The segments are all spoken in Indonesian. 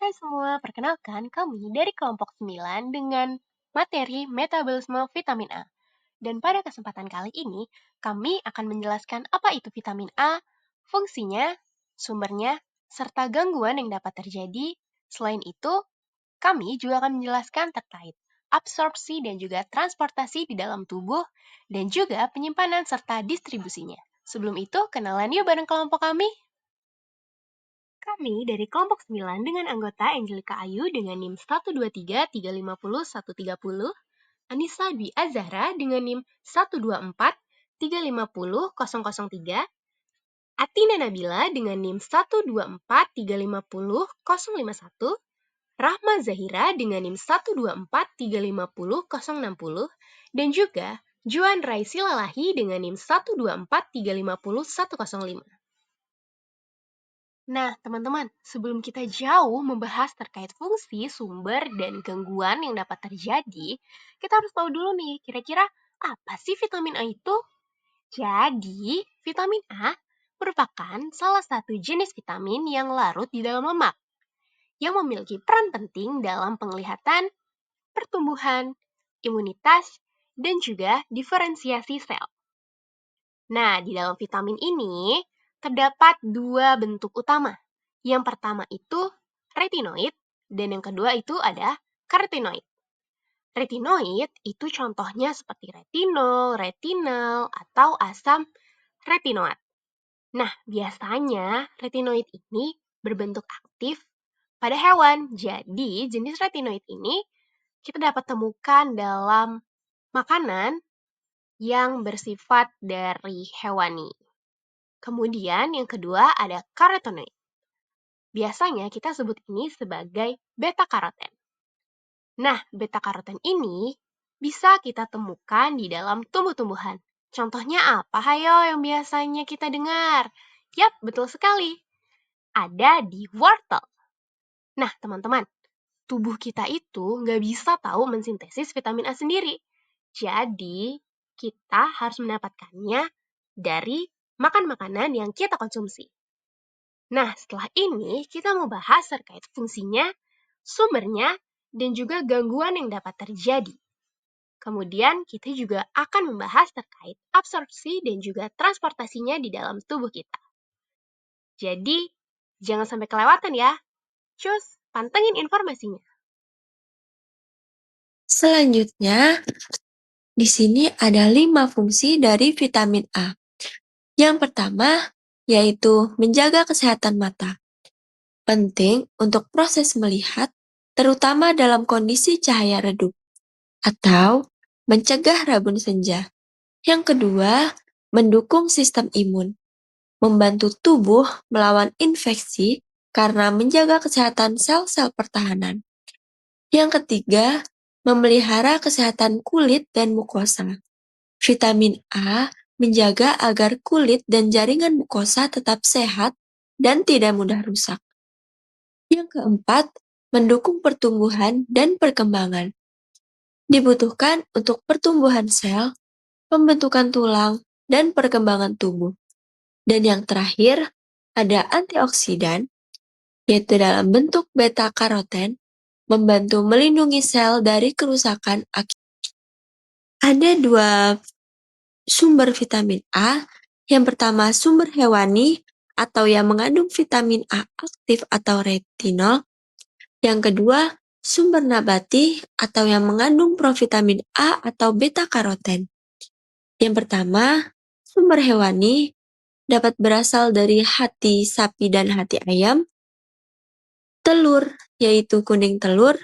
Hai semua, perkenalkan kami dari kelompok 9 dengan materi metabolisme vitamin A. Dan pada kesempatan kali ini, kami akan menjelaskan apa itu vitamin A, fungsinya, sumbernya, serta gangguan yang dapat terjadi. Selain itu, kami juga akan menjelaskan terkait absorpsi dan juga transportasi di dalam tubuh, dan juga penyimpanan serta distribusinya. Sebelum itu, kenalan yuk bareng kelompok kami. Kami dari kelompok 9 dengan anggota Angelika Ayu dengan NIM 123 350 130, Anissa Dwi Azahra dengan NIM 124 350 003, Atina Nabila dengan NIM 124 350 051, Rahma Zahira dengan NIM 124 350 060, dan juga Juan Raisi Lalahi dengan NIM 124 350 105. Nah, teman-teman, sebelum kita jauh membahas terkait fungsi, sumber, dan gangguan yang dapat terjadi, kita harus tahu dulu nih, kira-kira apa sih vitamin A itu? Jadi, vitamin A merupakan salah satu jenis vitamin yang larut di dalam lemak, yang memiliki peran penting dalam penglihatan, pertumbuhan, imunitas, dan juga diferensiasi sel. Nah, di dalam vitamin ini terdapat dua bentuk utama. Yang pertama itu retinoid, dan yang kedua itu ada karotenoid. Retinoid itu contohnya seperti retinol, retinal, atau asam retinoat. Nah, biasanya retinoid ini berbentuk aktif pada hewan. Jadi, jenis retinoid ini kita dapat temukan dalam makanan yang bersifat dari hewani. Kemudian yang kedua ada karotenoid. Biasanya kita sebut ini sebagai beta-karoten. Nah, beta-karoten ini bisa kita temukan di dalam tumbuh-tumbuhan. Contohnya apa, hayo, yang biasanya kita dengar? Yap, betul sekali. Ada di wortel. Nah, teman-teman, tubuh kita itu nggak bisa tahu mensintesis vitamin A sendiri. Jadi, kita harus mendapatkannya dari makan makanan yang kita konsumsi. Nah, setelah ini kita mau bahas terkait fungsinya, sumbernya, dan juga gangguan yang dapat terjadi. Kemudian kita juga akan membahas terkait absorpsi dan juga transportasinya di dalam tubuh kita. Jadi, jangan sampai kelewatan ya. Cus, pantengin informasinya. Selanjutnya, di sini ada 5 fungsi dari vitamin A. Yang pertama, yaitu menjaga kesehatan mata. Penting untuk proses melihat, terutama dalam kondisi cahaya redup, atau mencegah rabun senja. Yang kedua, mendukung sistem imun. Membantu tubuh melawan infeksi karena menjaga kesehatan sel-sel pertahanan. Yang ketiga, memelihara kesehatan kulit dan mukosa. Vitamin A menjaga agar kulit dan jaringan mukosa tetap sehat dan tidak mudah rusak. Yang keempat, mendukung pertumbuhan dan perkembangan. Dibutuhkan untuk pertumbuhan sel, pembentukan tulang, dan perkembangan tubuh. Dan yang terakhir, ada antioksidan, yaitu dalam bentuk beta-karoten, membantu melindungi sel dari kerusakan akibat. Ada dua sumber vitamin A. Yang pertama sumber hewani atau yang mengandung vitamin A aktif atau retinol. Yang kedua sumber nabati atau yang mengandung provitamin A atau beta-karoten. Yang pertama, sumber hewani dapat berasal dari hati sapi dan hati ayam, telur yaitu kuning telur,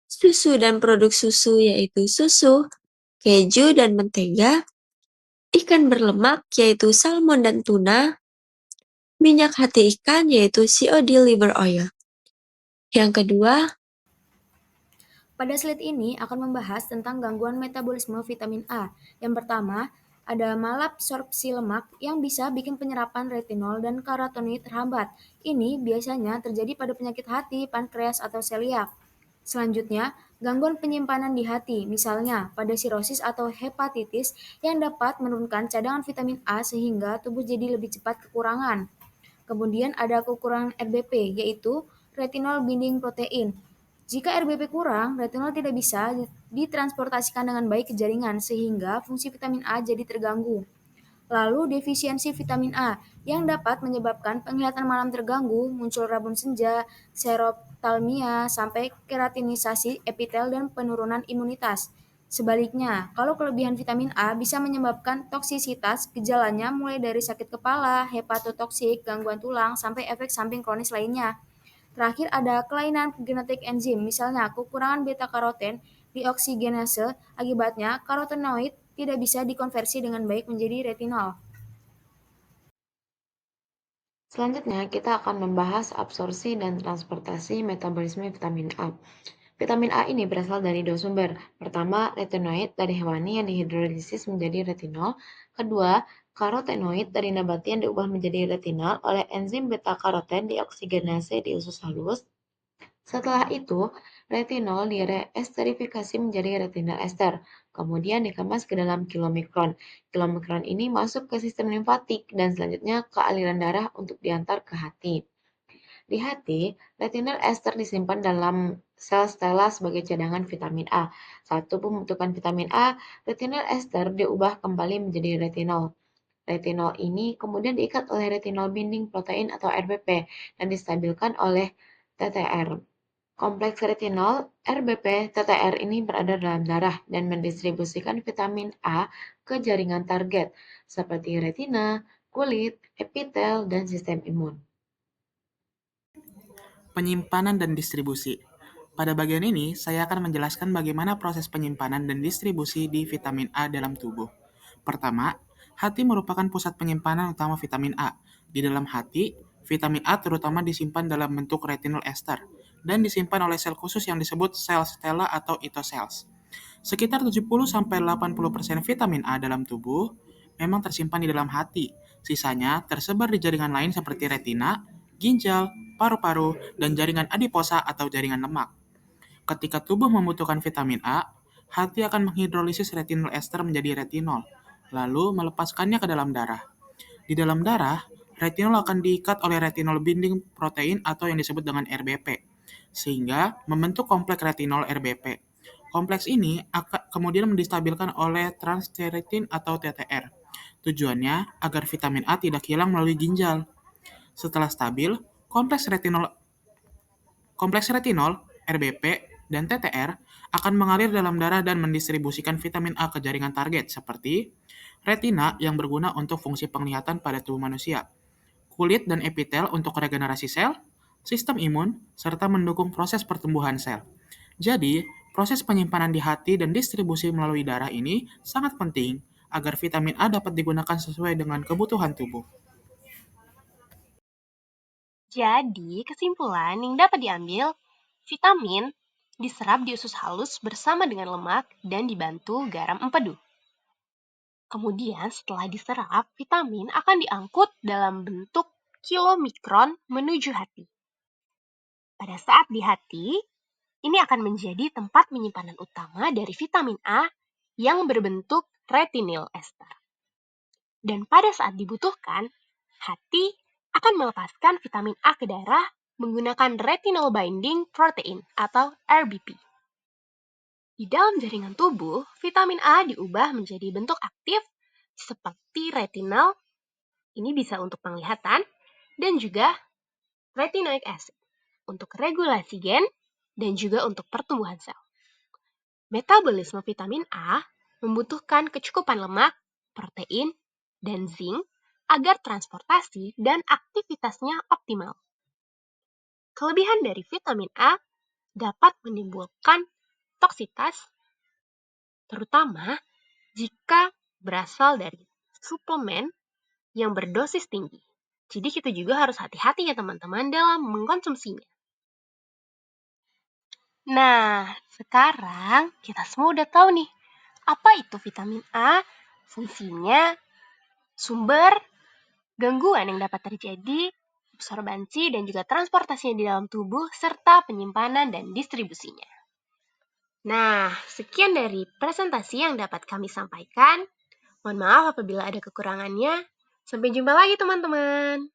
susu dan produk susu yaitu susu, keju dan mentega, ikan berlemak yaitu salmon dan tuna, minyak hati ikan yaitu COD liver oil. Yang kedua, Pada slide ini akan membahas tentang gangguan metabolisme vitamin A. Yang pertama, ada malabsorpsi lemak yang bisa bikin penyerapan retinol dan karotenoid terhambat. Ini biasanya terjadi pada penyakit hati, pankreas, atau seliak. Selanjutnya, gangguan penyimpanan di hati, misalnya pada sirosis atau hepatitis yang dapat menurunkan cadangan vitamin A sehingga tubuh jadi lebih cepat kekurangan. Kemudian ada kekurangan RBP, yaitu retinol binding protein. Jika RBP kurang, retinol tidak bisa ditransportasikan dengan baik ke jaringan sehingga fungsi vitamin A jadi terganggu. Lalu defisiensi vitamin A yang dapat menyebabkan penglihatan malam terganggu, muncul rabun senja, seroptalmia, sampai keratinisasi epitel dan penurunan imunitas. Sebaliknya, kalau kelebihan vitamin A bisa menyebabkan toksisitas, gejalanya mulai dari sakit kepala, hepatotoksik, gangguan tulang, sampai efek samping kronis lainnya. Terakhir ada kelainan genetik enzim, misalnya kekurangan beta-karoten dioksigenase, akibatnya karotenoid tidak bisa dikonversi dengan baik menjadi retinol. Selanjutnya, kita akan membahas absorpsi dan transportasi metabolisme vitamin A. Vitamin A ini berasal dari dua sumber. Pertama, retinoid dari hewani yang dihidrolisis menjadi retinol. Kedua, karotenoid dari nabati yang diubah menjadi retinol oleh enzim beta-karoten dioksigenase di usus halus. Setelah itu, retinol direesterifikasi menjadi retinol ester, kemudian dikemas ke dalam kilomikron. Kilomikron ini masuk ke sistem limfatik dan selanjutnya ke aliran darah untuk diantar ke hati. Di hati, retinol ester disimpan dalam sel stela sebagai cadangan vitamin A. Saat tubuh membutuhkan vitamin A, retinol ester diubah kembali menjadi retinol. Retinol ini kemudian diikat oleh retinol binding protein atau RBP dan distabilkan oleh TTR. Kompleks retinol RBP TTR ini berada dalam darah dan mendistribusikan vitamin A ke jaringan target seperti retina, kulit, epitel, dan sistem imun. Penyimpanan dan distribusi. Pada bagian ini, saya akan menjelaskan bagaimana proses penyimpanan dan distribusi di vitamin A dalam tubuh. Pertama, hati merupakan pusat penyimpanan utama vitamin A. Di dalam hati, vitamin A terutama disimpan dalam bentuk retinol ester dan disimpan oleh sel khusus yang disebut sel stela atau itocells. Sekitar 70-80% vitamin A dalam tubuh memang tersimpan di dalam hati. Sisanya tersebar di jaringan lain seperti retina, ginjal, paru-paru, dan jaringan adiposa atau jaringan lemak. Ketika tubuh membutuhkan vitamin A, hati akan menghidrolisis retinol ester menjadi retinol, lalu melepaskannya ke dalam darah. Di dalam darah, retinol akan diikat oleh retinol binding protein atau yang disebut dengan RBP, sehingga membentuk kompleks retinol RBP. Kompleks ini akan kemudian distabilkan oleh transthyretin atau TTR. Tujuannya agar vitamin A tidak hilang melalui ginjal. Setelah stabil, kompleks retinol, RBP, dan TTR akan mengalir dalam darah dan mendistribusikan vitamin A ke jaringan target seperti retina yang berguna untuk fungsi penglihatan pada tubuh manusia, kulit dan epitel untuk regenerasi sel, sistem imun, serta mendukung proses pertumbuhan sel. Jadi, proses penyimpanan di hati dan distribusi melalui darah ini sangat penting agar vitamin A dapat digunakan sesuai dengan kebutuhan tubuh. Jadi, kesimpulan yang dapat diambil, vitamin diserap di usus halus bersama dengan lemak dan dibantu garam empedu. Kemudian setelah diserap, vitamin akan diangkut dalam bentuk kilomikron menuju hati. Pada saat di hati, ini akan menjadi tempat penyimpanan utama dari vitamin A yang berbentuk retinol ester. Dan pada saat dibutuhkan, hati akan melepaskan vitamin A ke darah menggunakan retinol binding protein atau RBP. Di dalam jaringan tubuh, vitamin A diubah menjadi bentuk aktif seperti retinol, ini bisa untuk penglihatan, dan juga retinoic acid untuk regulasi gen dan juga untuk pertumbuhan sel. Metabolisme vitamin A membutuhkan kecukupan lemak, protein, dan zinc agar transportasi dan aktivitasnya optimal. Kelebihan dari vitamin A dapat menimbulkan toksitas, terutama jika berasal dari suplemen yang berdosis tinggi. Jadi kita juga harus hati-hati ya teman-teman dalam mengkonsumsinya. Nah, sekarang kita semua udah tahu nih, apa itu vitamin A, fungsinya, sumber, gangguan yang dapat terjadi, absorbansi dan juga transportasinya di dalam tubuh, serta penyimpanan dan distribusinya. Nah, sekian dari presentasi yang dapat kami sampaikan. Mohon maaf apabila ada kekurangannya. Sampai jumpa lagi teman-teman.